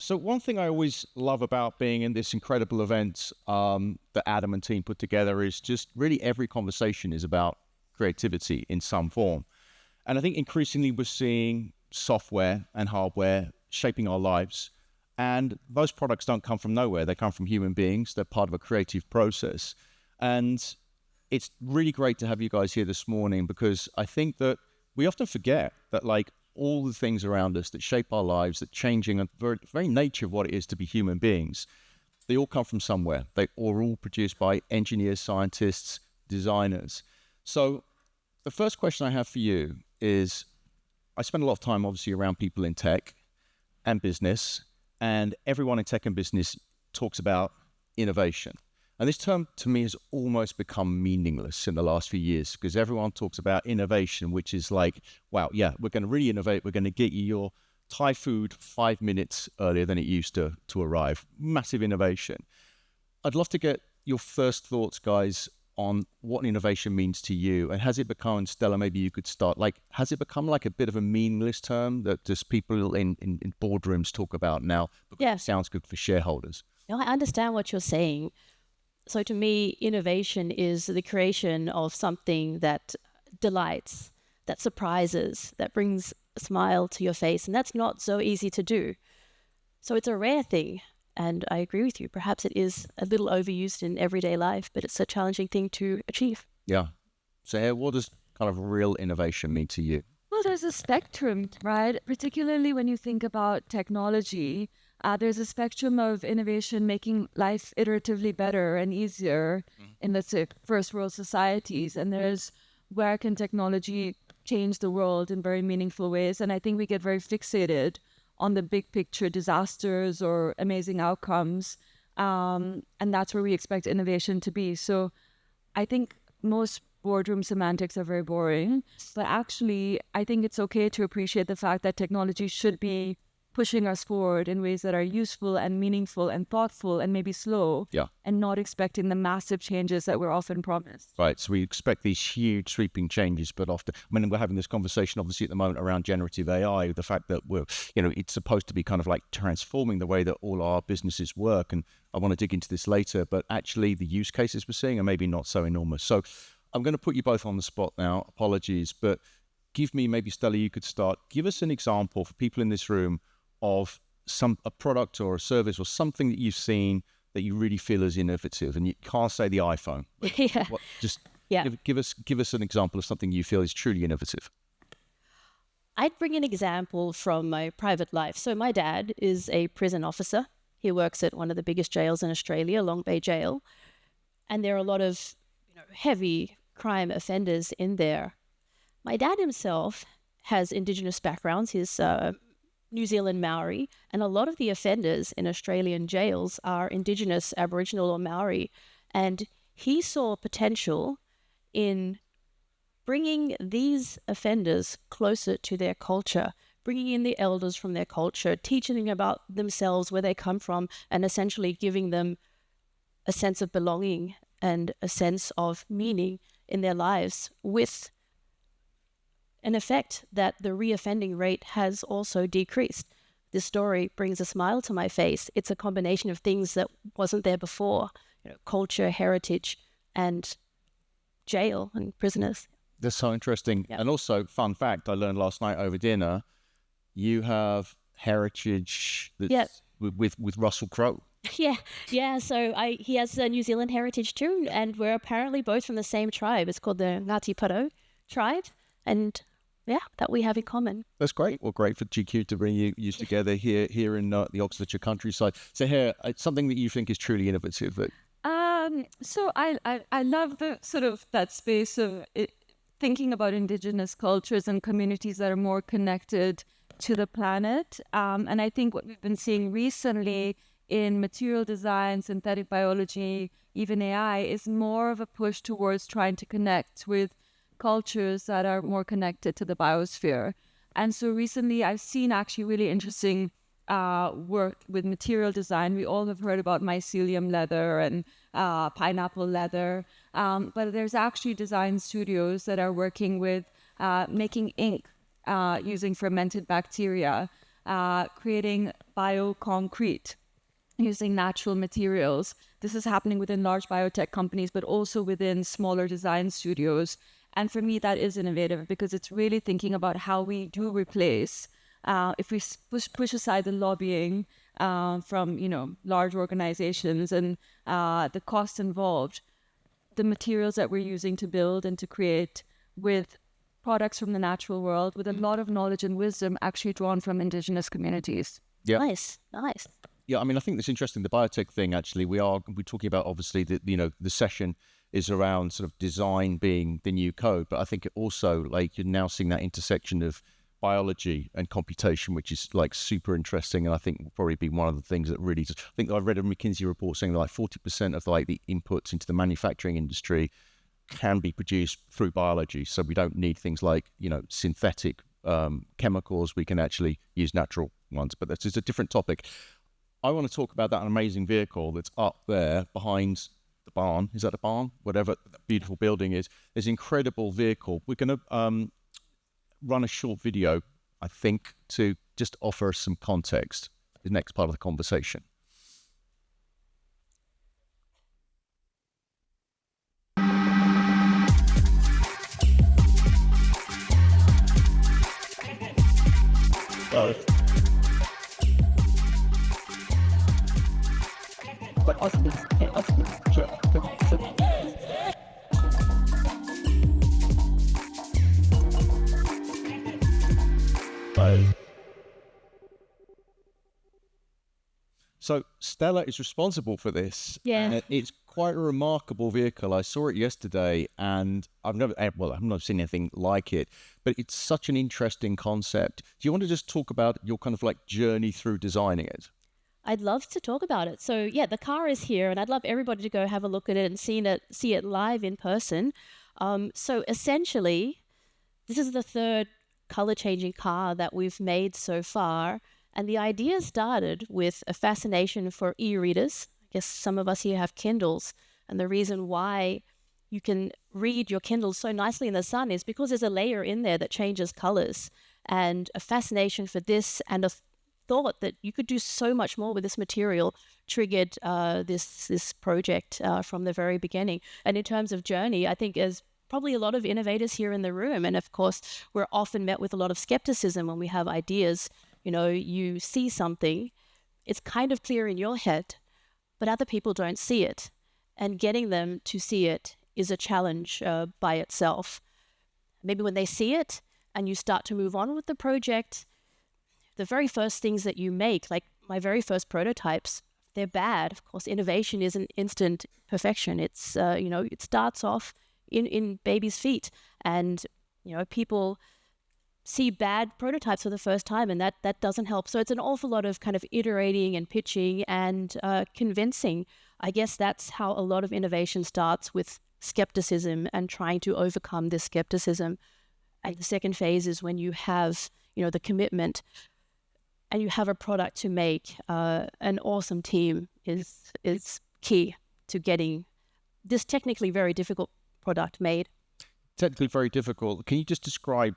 So one thing I always love about being in this incredible event that Adam and team put together is just really every conversation is about creativity in some form. And I think increasingly we're seeing software and hardware shaping our lives. And those products don't come from nowhere. They come from human beings. They're part of a creative process. And it's really great to have you guys here this morning, because I think that we often forget that like all the things around us that shape our lives, that changing the very nature of what it is to be human beings, they all come from somewhere. They are all produced by engineers, scientists, designers. So the first question I have for you is, I spend a lot of time obviously around people in tech and business, and everyone in tech and business talks about innovation. And this term to me has almost become meaningless in the last few years, because everyone talks about innovation, which is like, wow, yeah, we're going to really innovate. We're going to get you your Thai food 5 minutes earlier than it used to arrive. Massive innovation. I'd love to get your first thoughts, guys, on what innovation means to you. And has it become, Stella, maybe you could start, like, has it become like a bit of a meaningless term that just people in boardrooms talk about now because it sounds good for shareholders? No, I understand what you're saying. So to me, innovation is the creation of something that delights, that surprises, that brings a smile to your face. And that's not so easy to do. So it's a rare thing. And I agree with you. Perhaps it is a little overused in everyday life, but it's a challenging thing to achieve. Yeah. So what does kind of real innovation mean to you? Well, there's a spectrum, right? Particularly when you think about technology, there's a spectrum of innovation making life iteratively better and easier in, let's say, first world societies. And there's where can technology change the world in very meaningful ways. And I think we get very fixated on the big picture disasters or amazing outcomes. And that's where we expect innovation to be. So I think most boardroom semantics are very boring, but actually I think it's okay to appreciate the fact that technology should be pushing us forward in ways that are useful and meaningful and thoughtful and maybe slow, and not expecting the massive changes that we're often promised. Right, so we expect these huge sweeping changes, but often, I mean, we're having this conversation obviously at the moment around generative AI, the fact that we're, it's supposed to be kind of like transforming the way that all our businesses work. And I want to dig into this later, but actually the use cases we're seeing are maybe not so enormous. So I'm going to put you both on the spot now, apologies, but give me, maybe Stella, you could start. Give us an example for people in this room of a product or a service or something that you've seen that you really feel is innovative. And you can't say the iPhone. Give us an example of something you feel is truly innovative. I'd bring an example from my private life. So my dad is a prison officer. He works at one of the biggest jails in Australia, Long Bay Jail. And there are a lot of heavy crime offenders in there. My dad himself has Indigenous backgrounds. He's New Zealand Maori, and a lot of the offenders in Australian jails are Indigenous, Aboriginal or Maori. And he saw potential in bringing these offenders closer to their culture, bringing in the elders from their culture, teaching them about themselves, where they come from, and essentially giving them a sense of belonging and a sense of meaning in their lives, with an effect that the reoffending rate has also decreased. This story brings a smile to my face. It's a combination of things that wasn't there before, culture, heritage, and jail and prisoners. That's so interesting. Yep. And also, fun fact, I learned last night over dinner, you have heritage that's with Russell Crowe. Yeah. So he has a New Zealand heritage too, and we're apparently both from the same tribe. It's called the Ngati Porou tribe, and that we have in common. That's great. Well, great for GQ to bring you together here in the Oxfordshire countryside. So here, something that you think is truly innovative. So I love the sort of that space of thinking about Indigenous cultures and communities that are more connected to the planet. And I think what we've been seeing recently in material design, synthetic biology, even AI, is more of a push towards trying to connect with cultures that are more connected to the biosphere. And so recently I've seen actually really interesting work with material design. We all have heard about mycelium leather and pineapple leather, but there's actually design studios that are working with making ink using fermented bacteria. creating bioconcrete using natural materials. This is happening within large biotech companies, but also within smaller design studios. And for me, that is innovative because it's really thinking about how we do replace, if we push aside the lobbying from, large organizations and the cost involved, the materials that we're using to build and to create with products from the natural world, with a lot of knowledge and wisdom actually drawn from indigenous communities. Yeah. Nice. Yeah, I mean, I think that's interesting. The biotech thing, actually, we're talking about, obviously, the session is around sort of design being the new code, but I think it also, like, you're now seeing that intersection of biology and computation, which is like super interesting, and I think will probably be one of the things that really, I think I read a McKinsey report saying that like 40% of like the inputs into the manufacturing industry can be produced through biology, so we don't need things like synthetic chemicals. We can actually use natural ones, but that's just a different topic. I want to talk about that amazing vehicle that's up there behind the barn. Is that a barn? Whatever that beautiful building is. There's an incredible vehicle. We're going to run a short video, I think, to just offer some context. The next part of the conversation. So Stella is responsible for this. Yeah. And it's quite a remarkable vehicle. I saw it yesterday, and I've never seen anything like it, but it's such an interesting concept. Do you want to just talk about your kind of like journey through designing it? I'd love to talk about it. So yeah, the car is here, and I'd love everybody to go have a look at it and see it live in person. So essentially, this is the third color-changing car that we've made so far. And the idea started with a fascination for e-readers. I guess some of us here have Kindles. And the reason why you can read your Kindle so nicely in the sun is because there's a layer in there that changes colors. And a fascination for this and a thought that you could do so much more with this material triggered this project from the very beginning. And in terms of journey, I think there's probably a lot of innovators here in the room. And of course, we're often met with a lot of skepticism when we have ideas. You see something, it's kind of clear in your head, but other people don't see it. And getting them to see it is a challenge by itself. Maybe when they see it and you start to move on with the project, the very first things that you make, like my very first prototypes, they're bad. Of course, innovation isn't instant perfection. It's, it starts off in baby's feet, and, people see bad prototypes for the first time, and that doesn't help. So it's an awful lot of kind of iterating and pitching and convincing. I guess that's how a lot of innovation starts, with skepticism and trying to overcome this skepticism. And the second phase is when you have, the commitment and you have a product to make. An awesome team is key to getting this technically very difficult product made. Technically very difficult. Can you just describe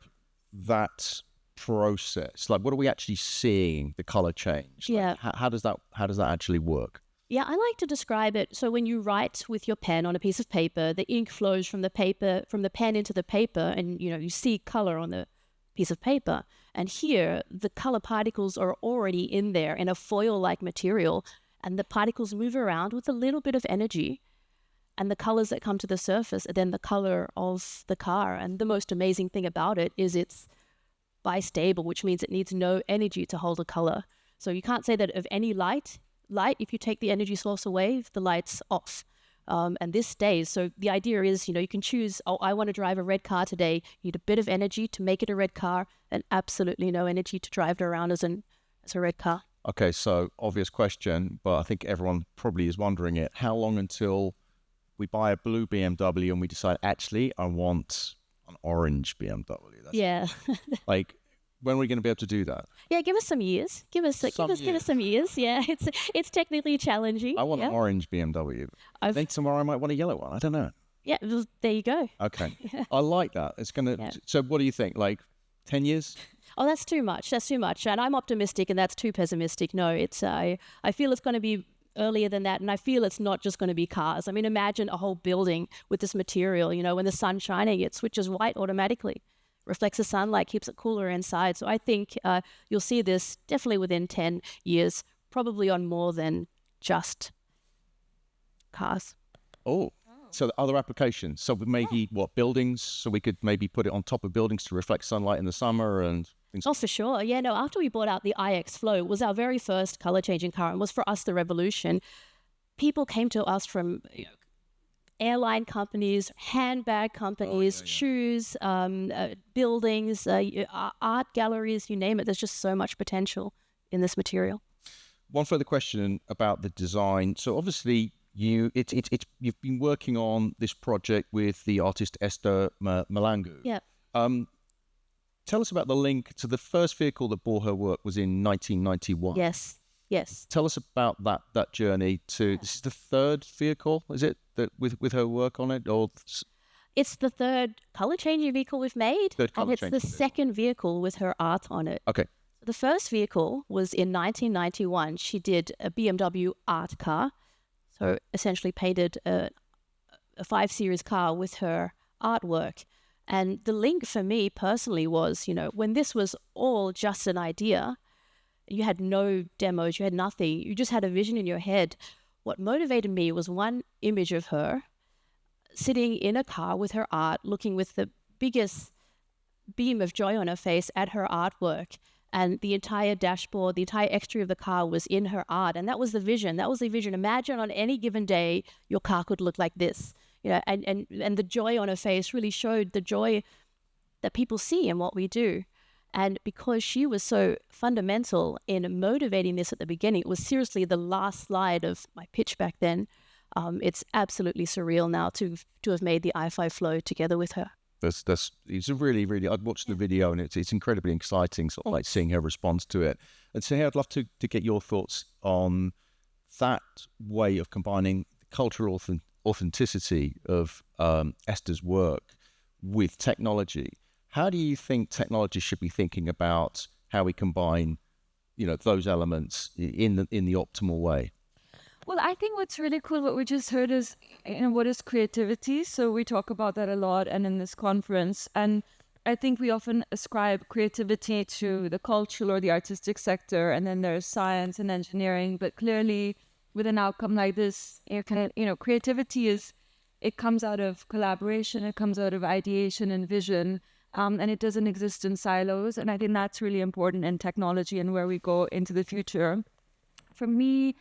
that process? Like, what are we actually seeing, the color change? Yeah. Like, how does that actually work? Yeah, I like to describe it. So when you write with your pen on a piece of paper, the ink flows from the pen into the paper, and you see color on the piece of paper. And here, the color particles are already in there in a foil-like material, and the particles move around with a little bit of energy. And the colors that come to the surface are then the color of the car. And the most amazing thing about it is it's bistable, which means it needs no energy to hold a color. So you can't say that of any light, if you take the energy source away, the light's off. And this stays. So the idea is, you can choose, I want to drive a red car today. You need a bit of energy to make it a red car, and absolutely no energy to drive it around as a red car. Okay, so obvious question, but I think everyone probably is wondering it. How long until we buy a blue BMW and we decide, actually, I want an orange BMW? Yeah. Like, when are we going to be able to do that? Yeah, give us some years. Give us some years. Yeah, it's technically challenging. I want an orange BMW. I think tomorrow I might want a yellow one. I don't know. Yeah, well, there you go. Okay. I like that. It's going to... Yeah. So what do you think? Like 10 years? Oh, that's too much. That's too much. And I'm optimistic, and that's too pessimistic. No, it's I feel it's going to be earlier than that, and I feel it's not just going to be cars. I mean, imagine a whole building with this material. You know, when the sun's shining, it switches white automatically, reflects the sunlight, keeps it cooler inside. So I think you'll see this definitely within 10 years, probably on more than just cars. Oh. So the other applications. So maybe what, buildings? So we could maybe put it on top of buildings to reflect sunlight in the summer and things. Oh, for sure. Yeah, no, after we bought out the iX Flow, it was our very first color changing car and was for us the revolution. People came to us from airline companies, handbag companies, shoes, buildings, art galleries, you name it. There's just so much potential in this material. One further question about the design. So obviously you've been working on this project with the artist Esther Malangu. Yeah. Tell us about the link to the first vehicle that bore her work was in 1991. Yes. Tell us about that journey to. This is the third vehicle, is it, that with her work on it, or? It's the third color changing vehicle we've made, and it's the second vehicle with her art on it. Okay. The first vehicle was in 1991. She did a BMW art car, so essentially painted a 5 Series car with her artwork. And the link for me personally was, when this was all just an idea, you had no demos, you had nothing, you just had a vision in your head. What motivated me was one image of her sitting in a car with her art, looking with the biggest beam of joy on her face at her artwork. And the entire dashboard, the entire exterior of the car was in her art. And that was the vision. Imagine on any given day, your car could look like this. And the joy on her face really showed the joy that people see in what we do. And because she was so fundamental in motivating this at the beginning, it was seriously the last slide of my pitch back then. It's absolutely surreal now to have made the i5 Flow together with her. It's a really, really, I'd watched the video and it's incredibly exciting, sort of like seeing her response to it. And so I'd love to get your thoughts on that way of combining the cultural authenticity of Esther's work with technology. How do you think technology should be thinking about how we combine, those elements in the optimal way? Well, I think what's really cool, what we just heard is, what is creativity? So we talk about that a lot and in this conference. And I think we often ascribe creativity to the cultural or the artistic sector, and then there's science and engineering. But clearly, with an outcome like this, creativity it comes out of collaboration, it comes out of ideation and vision, and it doesn't exist in silos. And I think that's really important in technology and where we go into the future. For me,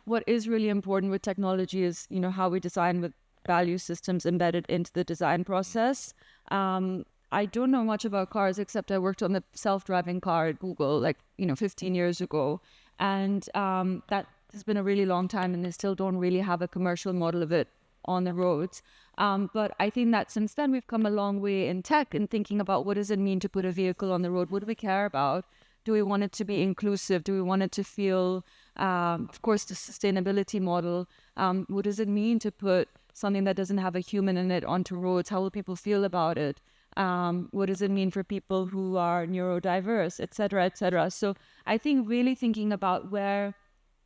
what is really important with technology is, how we design with value systems embedded into the design process. I don't know much about cars, except I worked on the self-driving car at Google, 15 years ago. And that has been a really long time, and they still don't really have a commercial model of it on the roads. But I think that since then we've come a long way in tech and thinking about what does it mean to put a vehicle on the road? What do we care about? Do we want it to be inclusive? Do we want it to feel, of course, the sustainability model? What does it mean to put something that doesn't have a human in it onto roads? How will people feel about it? What does it mean for people who are neurodiverse, et cetera, et cetera? So I think really thinking about where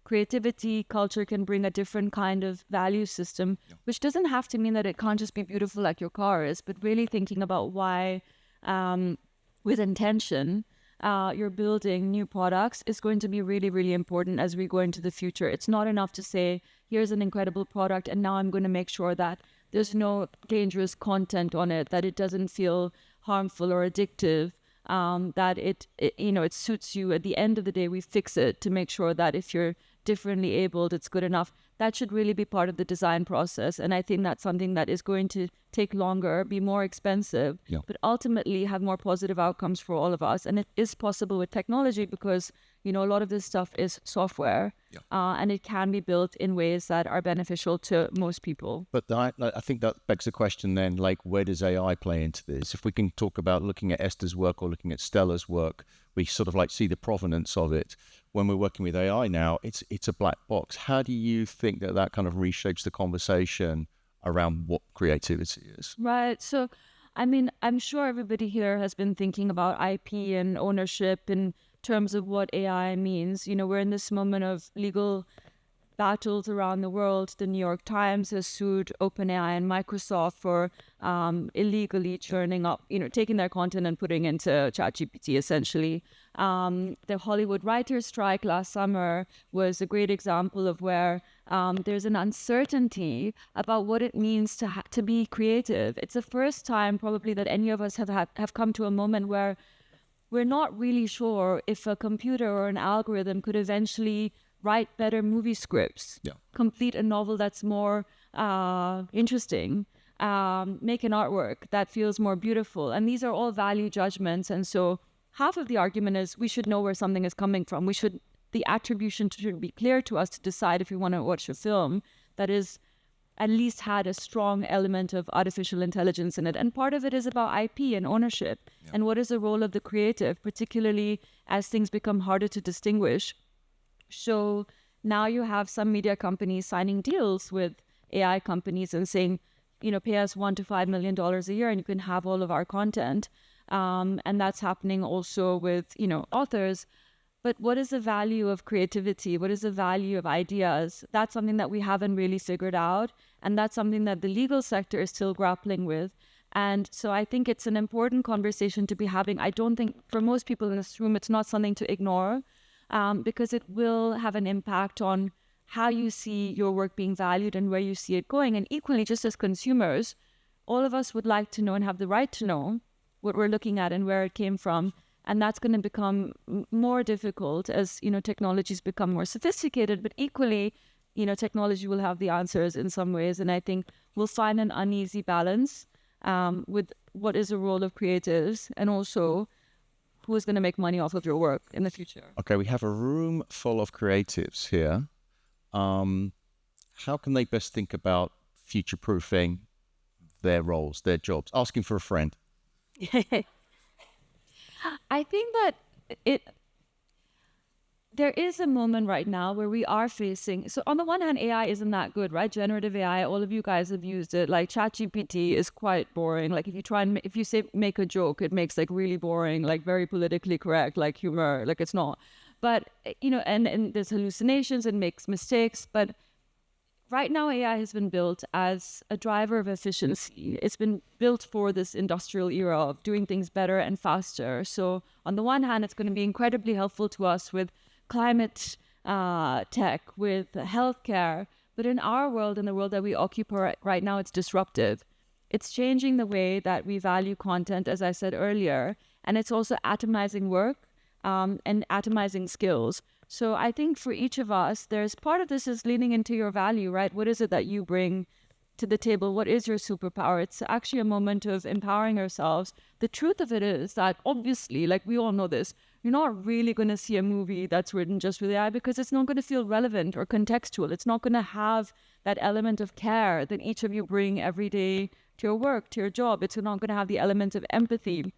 creativity, culture can bring a different kind of value system, which doesn't have to mean that it can't just be beautiful like your car is, but really thinking about why, with intention, you're building new products is going to be really, really important as we go into the future. It's not enough to say, here's an incredible product, and now I'm going to make sure that there's no dangerous content on it, that it doesn't feel harmful or addictive, that it suits you. At the end of the day, we fix it to make sure that if you're differently abled, it's good enough. That should really be part of the design process. And I think that's something that is going to take longer, be more expensive, but ultimately have more positive outcomes for all of us. And it is possible with technology because, a lot of this stuff is software, and it can be built in ways that are beneficial to most people. But I think that begs the question then, where does AI play into this? If we can talk about looking at Esther's work or looking at Stella's work, we sort of see the provenance of it. When we're working with AI now, it's a black box. How do you think that kind of reshapes the conversation around what creativity is? Right. So I mean, I'm sure everybody here has been thinking about IP and ownership in terms of what AI means. You know, we're in this moment of legal battles around the world. The New York Times has sued OpenAI and Microsoft for illegally churning up, taking their content and putting into ChatGPT, essentially. The Hollywood writers' strike last summer was a great example of where there's an uncertainty about what it means to be creative. It's the first time probably that any of us have come to a moment where we're not really sure if a computer or an algorithm could eventually write better movie scripts, complete a novel that's more interesting, make an artwork that feels more beautiful. And these are all value judgments. And so half of the argument is we should know where something is coming from. The attribution should be clear to us to decide if we want to watch a film that is at least had a strong element of artificial intelligence in it. And part of it is about IP and ownership. And what is the role of the creative, particularly as things become harder to distinguish. So now you have some media companies signing deals with AI companies and saying, pay us $1 to $5 million a year and you can have all of our content. And that's happening also with, authors. But what is the value of creativity? What is the value of ideas? That's something that we haven't really figured out. And that's something that the legal sector is still grappling with. And so I think it's an important conversation to be having. I don't think for most people in this room, it's not something to ignore. Because it will have an impact on how you see your work being valued and where you see it going. And equally, just as consumers, all of us would like to know and have the right to know what we're looking at and where it came from. And that's going to become more difficult as, technologies become more sophisticated. But equally, technology will have the answers in some ways. And I think we'll find an uneasy balance with what is the role of creatives and also who is going to make money off of your work in the future. Okay, we have a room full of creatives here. How can they best think about future-proofing their roles, their jobs? Asking for a friend. I think that there is a moment right now where we are facing, so on the one hand, AI isn't that good, right? Generative AI, all of you guys have used it. Like ChatGPT is quite boring. Like if you say make a joke, it makes like really boring, like very politically correct, like humor, like it's not. But, and there's hallucinations and makes mistakes. But right now, AI has been built as a driver of efficiency. It's been built for this industrial era of doing things better and faster. So on the one hand, it's going to be incredibly helpful to us with climate tech, with healthcare. But in our world, in the world that we occupy right now, it's disruptive. It's changing the way that we value content, as I said earlier. And it's also atomizing work and atomizing skills. So I think for each of us, there's part of this is leaning into your value, right? What is it that you bring to the table? What is your superpower? It's actually a moment of empowering ourselves. The truth of it is that obviously, like we all know this, you're not really going to see a movie that's written just with AI because it's not going to feel relevant or contextual. It's not going to have that element of care that each of you bring every day to your work, to your job. It's not going to have the element of empathy.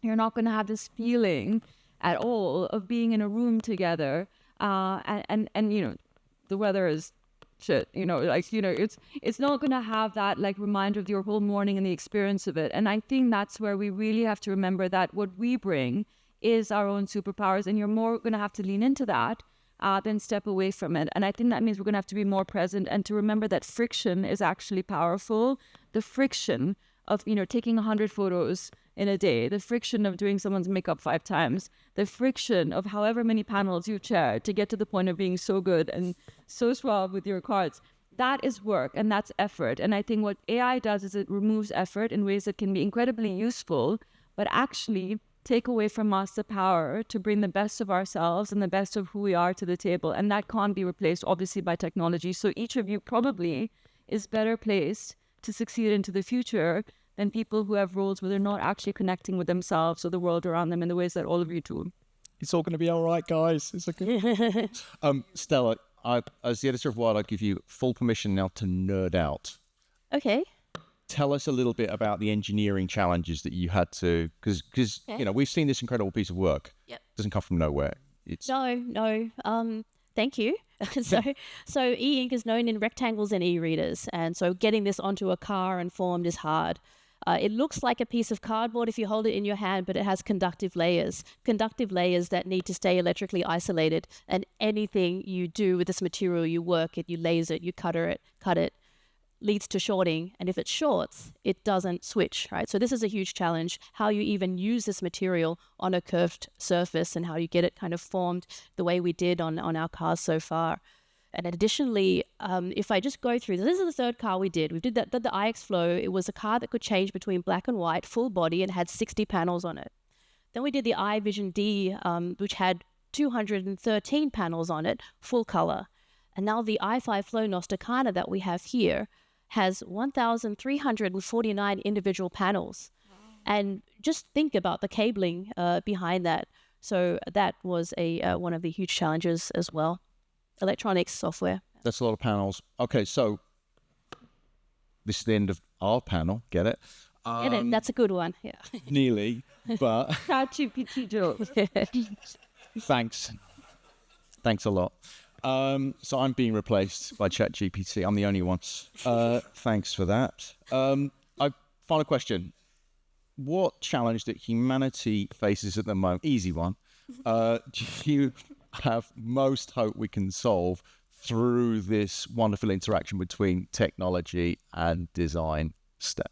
You're not going to have this feeling at all of being in a room together. And the weather is shit, it's not going to have that like reminder of your whole morning and the experience of it. And I think that's where we really have to remember that what we bring is our own superpowers, and you're more going to have to lean into that than step away from it. And I think that means we're going to have to be more present and to remember that friction is actually powerful. The friction of, taking 100 photos in a day, the friction of doing someone's makeup 5 times, the friction of however many panels you've chaired to get to the point of being so good and so suave with your cards, that is work and that's effort. And I think what AI does is it removes effort in ways that can be incredibly useful, but actually take away from us the power to bring the best of ourselves and the best of who we are to the table. And that can't be replaced, obviously, by technology. So each of you probably is better placed to succeed into the future than people who have roles where they're not actually connecting with themselves or the world around them in the ways that all of you do. It's all going to be all right, guys. It's okay. Stella, as the editor of Wired, I give you full permission now to nerd out. Okay. Tell us a little bit about the engineering challenges that you had to, because we've seen this incredible piece of work. Yep. It doesn't come from nowhere. It's No. Thank you. So e-ink is known in rectangles and e-readers, and so getting this onto a car and formed is hard. It looks like a piece of cardboard if you hold it in your hand, but it has conductive layers that need to stay electrically isolated. And anything you do with this material, you work it, you laser it, you cut it, leads to shorting. And if it shorts, it doesn't switch, right? So this is a huge challenge, how you even use this material on a curved surface and how you get it kind of formed the way we did on our cars so far. And additionally, if I just go through, this is the third car we did. We did the iX Flow. It was a car that could change between black and white, full body, and had 60 panels on it. Then we did the iVision D, which had 213 panels on it, full color. And now the i5 Flow Nostacana that we have here has 1,349 individual panels. Wow. And just think about the cabling behind that. So that was one of the huge challenges as well. Electronics, software. That's a lot of panels. Okay, so this is the end of our panel. Get it? Get it? That's a good one. Yeah. Nearly, but ChatGPT jokes. thanks a lot. So I'm being replaced by ChatGPT. I'm the only one. Thanks for that. Final question. What challenge that humanity faces at the moment, easy one, do you have most hope we can solve through this wonderful interaction between technology and design, Stella?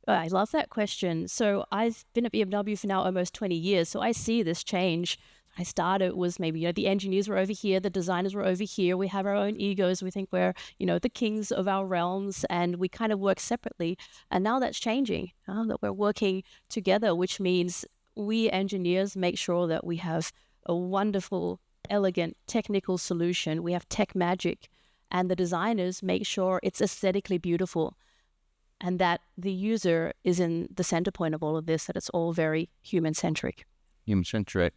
I love that question. So I've been at BMW for now almost 20 years. So I see this change. I started, it was maybe, the engineers were over here, the designers were over here. We have our own egos. We think we're, the kings of our realms, and we kind of work separately. And now that's changing, that we're working together, which means we engineers make sure that we have a wonderful, elegant, technical solution. We have tech magic, and the designers make sure it's aesthetically beautiful, and that the user is in the center point of all of this, that it's all very human-centric. Human-centric.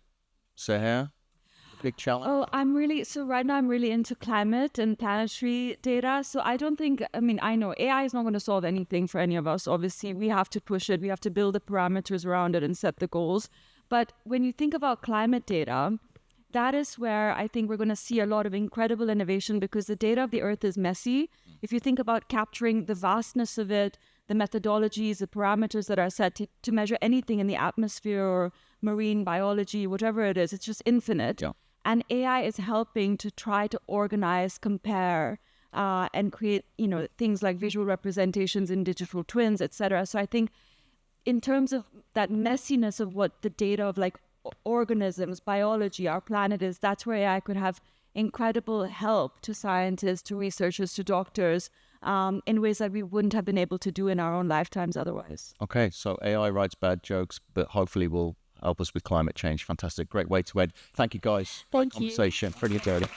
Suhair, big challenge? Right now I'm really into climate and planetary data. So I know AI is not going to solve anything for any of us. Obviously, we have to push it. We have to build the parameters around it and set the goals. But when you think about climate data, that is where I think we're going to see a lot of incredible innovation, because the data of the Earth is messy. If you think about capturing the vastness of it, the methodologies, the parameters that are set to measure anything in the atmosphere or marine biology, whatever it is, it's just infinite. Yeah. And AI is helping to try to organize, compare, and create, things like visual representations in digital twins, etc. So I think in terms of that messiness of what the data of like organisms, biology, our planet is, that's where AI could have incredible help to scientists, to researchers, to doctors, in ways that we wouldn't have been able to do in our own lifetimes otherwise. Okay, so AI writes bad jokes, but hopefully will help us with climate change. Fantastic. Great way to end. Thank you, guys. Thank Great you. conversation. Pretty dirty.